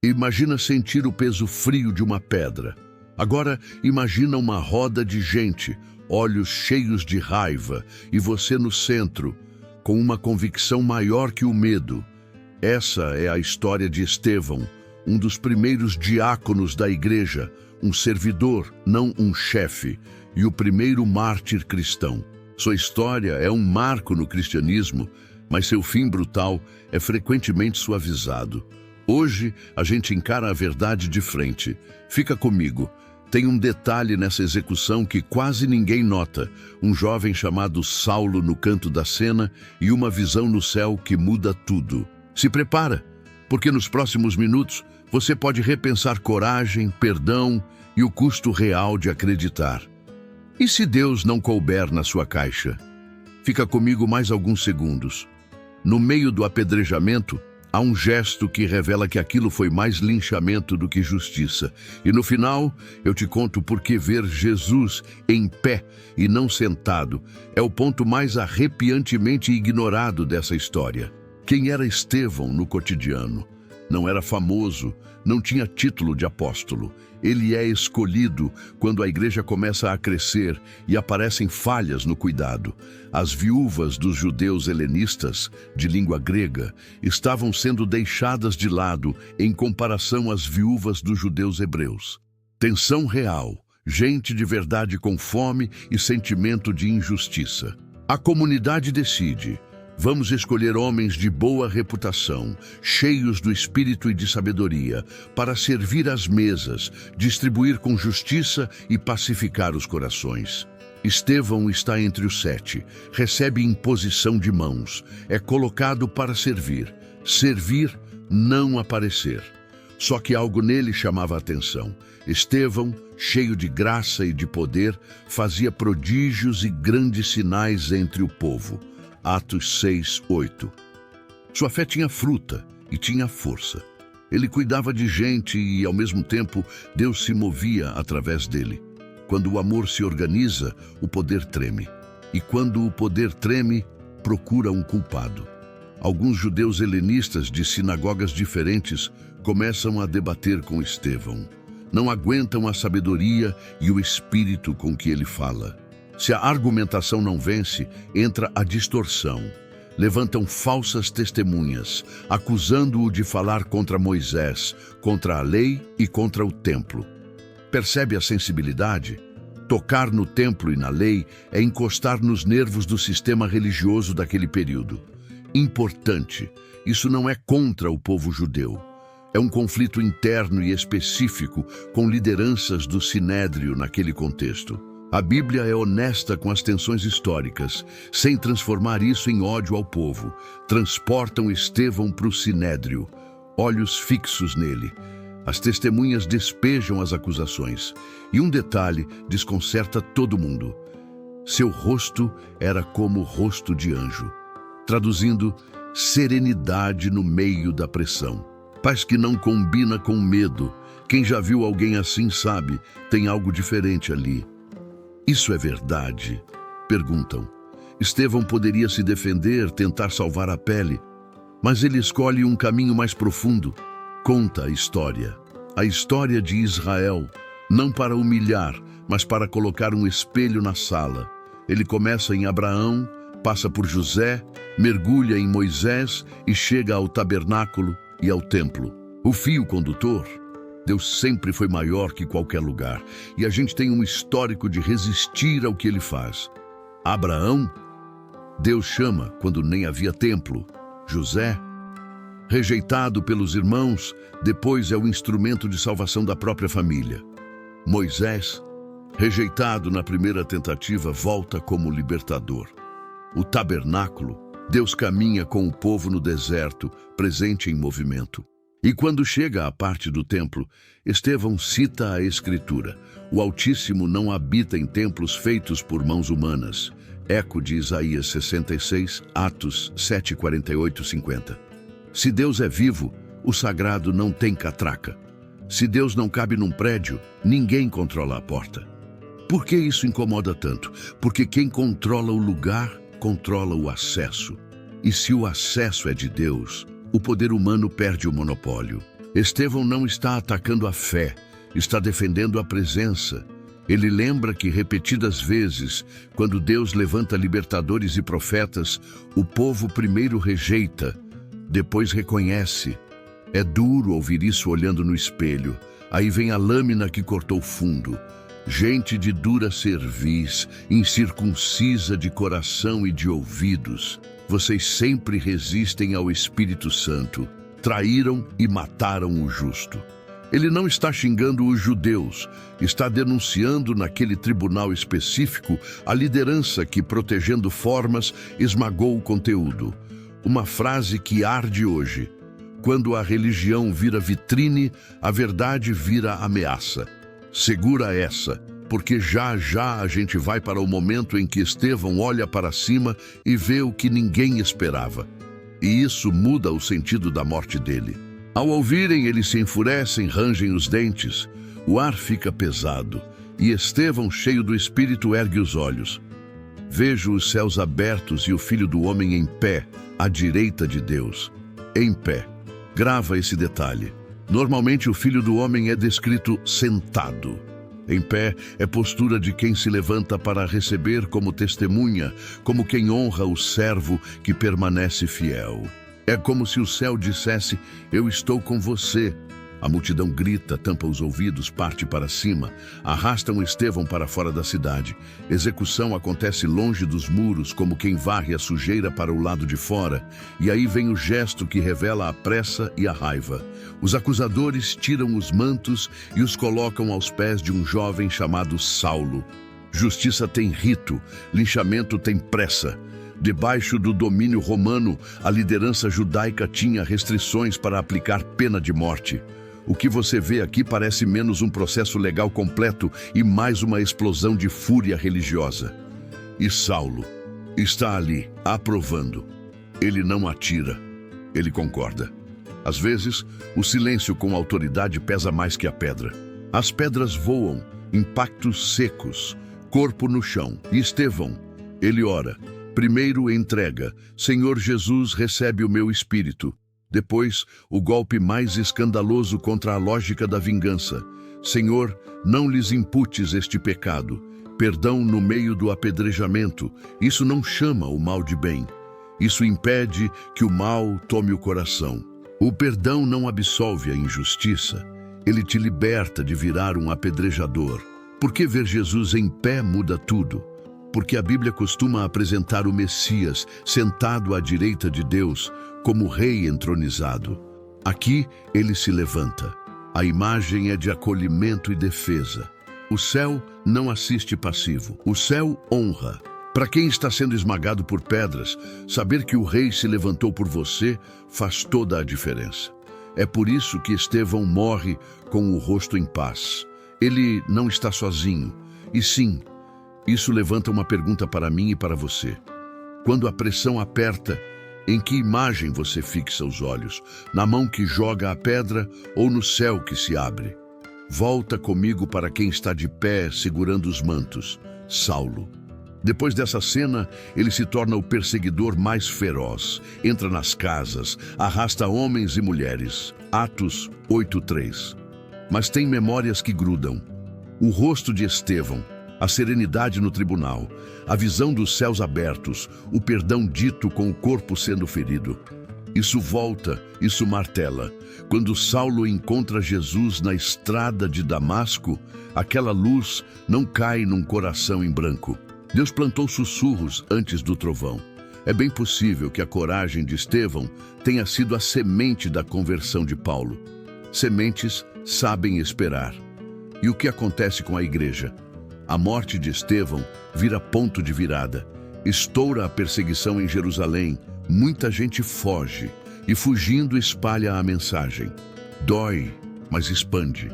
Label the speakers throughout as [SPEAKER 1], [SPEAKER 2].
[SPEAKER 1] Imagina sentir o peso frio de uma pedra. Agora, imagina uma roda de gente, olhos cheios de raiva, e você no centro, com uma convicção maior que o medo. Essa é a história de Estevão, um dos primeiros diáconos da igreja, um servidor, não um chefe, e o primeiro mártir cristão. Sua história é um marco no cristianismo, mas seu fim brutal é frequentemente suavizado. Hoje, a gente encara a verdade de frente. Fica comigo. Tem um detalhe nessa execução que quase ninguém nota. Um jovem chamado Saulo no canto da cena e uma visão no céu que muda tudo. Se prepara, porque nos próximos minutos você pode repensar coragem, perdão e o custo real de acreditar. E se Deus não couber na sua caixa? Fica comigo mais alguns segundos. No meio do apedrejamento, há um gesto que revela que aquilo foi mais linchamento do que justiça. E no final, eu te conto por que ver Jesus em pé e não sentado é o ponto mais arrepiantemente ignorado dessa história. Quem era Estevão no cotidiano? Não era famoso, não tinha título de apóstolo. Ele é escolhido quando a igreja começa a crescer e aparecem falhas no cuidado. As viúvas dos judeus helenistas, de língua grega, estavam sendo deixadas de lado em comparação às viúvas dos judeus hebreus. Tensão real, gente de verdade com fome e sentimento de injustiça. A comunidade decide: vamos escolher homens de boa reputação, cheios do espírito e de sabedoria, para servir às mesas, distribuir com justiça e pacificar os corações. Estevão está entre os 7, recebe imposição de mãos, é colocado para servir. Servir, não aparecer. Só que algo nele chamava a atenção. Estevão, cheio de graça e de poder, fazia prodígios e grandes sinais entre o povo. Atos 6, 8. Sua fé tinha fruta e tinha força. Ele cuidava de gente e, ao mesmo tempo, Deus se movia através dele. Quando o amor se organiza, o poder treme. E quando o poder treme, procura um culpado. Alguns judeus helenistas de sinagogas diferentes começam a debater com Estevão. Não aguentam a sabedoria e o espírito com que ele fala. Se a argumentação não vence, entra a distorção. Levantam falsas testemunhas, acusando-o de falar contra Moisés, contra a lei e contra o templo. Percebe a sensibilidade? Tocar no templo e na lei é encostar nos nervos do sistema religioso daquele período. Importante, isso não é contra o povo judeu. É um conflito interno e específico com lideranças do Sinédrio naquele contexto. A Bíblia é honesta com as tensões históricas, sem transformar isso em ódio ao povo. Transportam Estevão para o Sinédrio, olhos fixos nele. As testemunhas despejam as acusações. E um detalhe desconcerta todo mundo. Seu rosto era como o rosto de anjo. Traduzindo, serenidade no meio da pressão. Paz que não combina com medo. Quem já viu alguém assim sabe, tem algo diferente ali. Isso é verdade? Perguntam. Estevão poderia se defender, tentar salvar a pele, mas ele escolhe um caminho mais profundo. Conta a história de Israel, não para humilhar, mas para colocar um espelho na sala. Ele começa em Abraão, passa por José, mergulha em Moisés e chega ao tabernáculo e ao templo. O fio condutor: Deus sempre foi maior que qualquer lugar, e a gente tem um histórico de resistir ao que ele faz. Abraão, Deus chama quando nem havia templo. José, rejeitado pelos irmãos, depois é o instrumento de salvação da própria família. Moisés, rejeitado na primeira tentativa, volta como libertador. O tabernáculo, Deus caminha com o povo no deserto, presente em movimento. E quando chega à parte do templo, Estevão cita a Escritura: o Altíssimo não habita em templos feitos por mãos humanas. Eco de Isaías 66, Atos 7, 48, 50. Se Deus é vivo, o sagrado não tem catraca. Se Deus não cabe num prédio, ninguém controla a porta. Por que isso incomoda tanto? Porque quem controla o lugar, controla o acesso. E se o acesso é de Deus, o poder humano perde o monopólio. Estevão não está atacando a fé, está defendendo a presença. Ele lembra que repetidas vezes, quando Deus levanta libertadores e profetas, o povo primeiro rejeita, depois reconhece. É duro ouvir isso olhando no espelho. Aí vem a lâmina que cortou fundo. Gente de dura cerviz, incircuncisa de coração e de ouvidos. Vocês sempre resistem ao Espírito Santo. Traíram e mataram o justo. Ele não está xingando os judeus, está denunciando naquele tribunal específico a liderança que, protegendo formas, esmagou o conteúdo. Uma frase que arde hoje. Quando a religião vira vitrine, a verdade vira ameaça. Segura essa, porque já já a gente vai para o momento em que Estevão olha para cima e vê o que ninguém esperava. E isso muda o sentido da morte dele. Ao ouvirem, eles se enfurecem, rangem os dentes. O ar fica pesado e Estevão, cheio do Espírito, ergue os olhos. Vejo os céus abertos e o Filho do Homem em pé, à direita de Deus. Em pé. Grava esse detalhe. Normalmente o Filho do Homem é descrito sentado. Em pé é postura de quem se levanta para receber como testemunha, como quem honra o servo que permanece fiel. É como se o céu dissesse: eu estou com você. A multidão grita, tampa os ouvidos, parte para cima, arrastam Estevão para fora da cidade. Execução acontece longe dos muros, como quem varre a sujeira para o lado de fora. E aí vem o gesto que revela a pressa e a raiva. Os acusadores tiram os mantos e os colocam aos pés de um jovem chamado Saulo. Justiça tem rito, linchamento tem pressa. Debaixo do domínio romano, a liderança judaica tinha restrições para aplicar pena de morte. O que você vê aqui parece menos um processo legal completo e mais uma explosão de fúria religiosa. E Saulo está ali, aprovando. Ele não atira, ele concorda. Às vezes, o silêncio com autoridade pesa mais que a pedra. As pedras voam, impactos secos, corpo no chão. E Estevão, ele ora. Primeiro entrega: Senhor Jesus, recebe o meu espírito. Depois, o golpe mais escandaloso contra a lógica da vingança. Senhor, não lhes imputes este pecado. Perdão no meio do apedrejamento. Isso não chama o mal de bem. Isso impede que o mal tome o coração. O perdão não absolve a injustiça. Ele te liberta de virar um apedrejador. Por que ver Jesus em pé muda tudo? Porque a Bíblia costuma apresentar o Messias sentado à direita de Deus, como rei entronizado. Aqui ele se levanta. A imagem é de acolhimento e defesa. O céu não assiste passivo. O céu honra. Para quem está sendo esmagado por pedras, saber que o rei se levantou por você faz toda a diferença. É por isso que Estevão morre com o rosto em paz. Ele não está sozinho. E sim, isso levanta uma pergunta para mim e para você. Quando a pressão aperta, em que imagem você fixa os olhos? Na mão que joga a pedra ou no céu que se abre? Volta comigo para quem está de pé segurando os mantos, Saulo. Depois dessa cena, ele se torna o perseguidor mais feroz. Entra nas casas, arrasta homens e mulheres. Atos 8:3. Mas tem memórias que grudam. O rosto de Estevão, a serenidade no tribunal, a visão dos céus abertos, o perdão dito com o corpo sendo ferido. Isso volta, isso martela. Quando Saulo encontra Jesus na estrada de Damasco, aquela luz não cai num coração em branco. Deus plantou sussurros antes do trovão. É bem possível que a coragem de Estevão tenha sido a semente da conversão de Paulo. Sementes sabem esperar. E o que acontece com a igreja? A morte de Estevão vira ponto de virada. Estoura a perseguição em Jerusalém. Muita gente foge e, fugindo, espalha a mensagem. Dói, mas expande.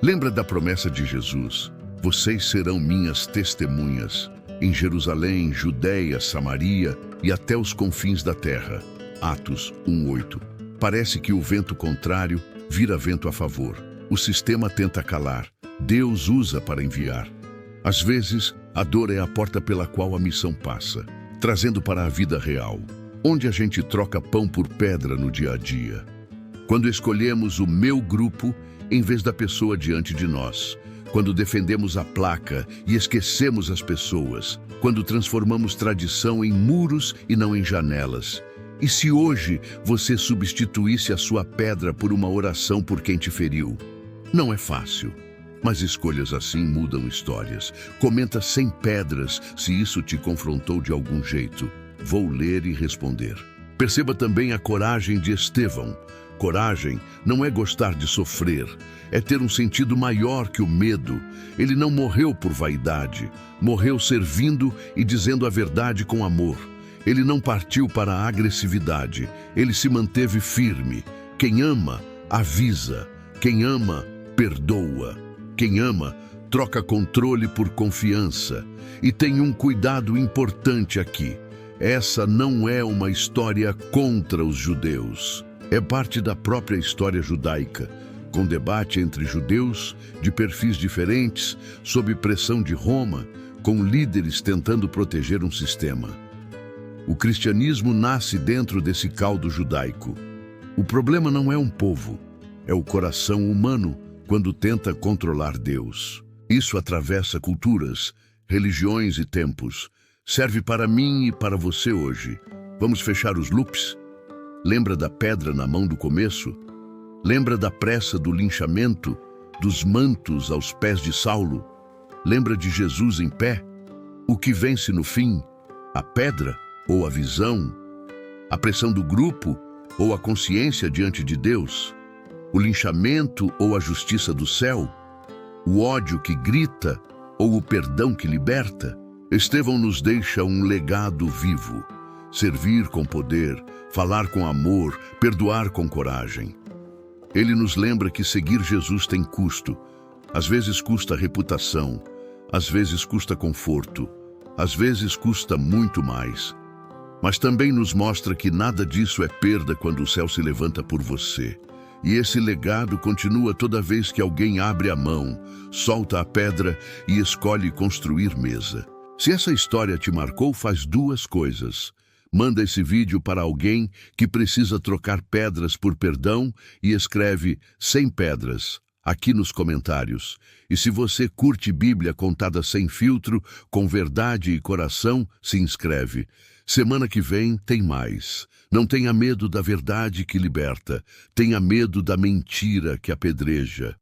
[SPEAKER 1] Lembra da promessa de Jesus? Vocês serão minhas testemunhas em Jerusalém, Judeia, Samaria e até os confins da terra. Atos 1:8. Parece que o vento contrário vira vento a favor. O sistema tenta calar. Deus usa para enviar. Às vezes, a dor é a porta pela qual a missão passa, trazendo para a vida real, onde a gente troca pão por pedra no dia a dia. Quando escolhemos o meu grupo em vez da pessoa diante de nós. Quando defendemos a placa e esquecemos as pessoas. Quando transformamos tradição em muros e não em janelas. E se hoje você substituísse a sua pedra por uma oração por quem te feriu? Não é fácil, mas escolhas assim mudam histórias. Comenta 100 pedras se isso te confrontou de algum jeito. Vou ler e responder. Perceba também a coragem de Estevão. Coragem não é gostar de sofrer, é ter um sentido maior que o medo. Ele não morreu por vaidade, morreu servindo e dizendo a verdade com amor. Ele não partiu para a agressividade, ele se manteve firme. Quem ama, avisa. Quem ama, perdoa. Quem ama, troca controle por confiança. E tem um cuidado importante aqui. Essa não é uma história contra os judeus. É parte da própria história judaica, com debate entre judeus de perfis diferentes, sob pressão de Roma, com líderes tentando proteger um sistema. O cristianismo nasce dentro desse caldo judaico. O problema não é um povo, é o coração humano quando tenta controlar Deus. Isso atravessa culturas, religiões e tempos. Serve para mim e para você hoje. Vamos fechar os loops? Lembra da pedra na mão do começo? Lembra da pressa do linchamento, dos mantos aos pés de Saulo? Lembra de Jesus em pé? O que vence no fim? A pedra ou a visão? A pressão do grupo ou a consciência diante de Deus? O linchamento ou a justiça do céu? O ódio que grita ou o perdão que liberta? Estevão nos deixa um legado vivo. Servir com poder, falar com amor, perdoar com coragem. Ele nos lembra que seguir Jesus tem custo. Às vezes custa reputação, às vezes custa conforto, às vezes custa muito mais. Mas também nos mostra que nada disso é perda quando o céu se levanta por você. E esse legado continua toda vez que alguém abre a mão, solta a pedra e escolhe construir mesa. Se essa história te marcou, faz duas coisas. Manda esse vídeo para alguém que precisa trocar pedras por perdão e escreve 100 pedras aqui nos comentários. E se você curte Bíblia contada sem filtro, com verdade e coração, se inscreve. Semana que vem tem mais. Não tenha medo da verdade que liberta, tenha medo da mentira que apedreja.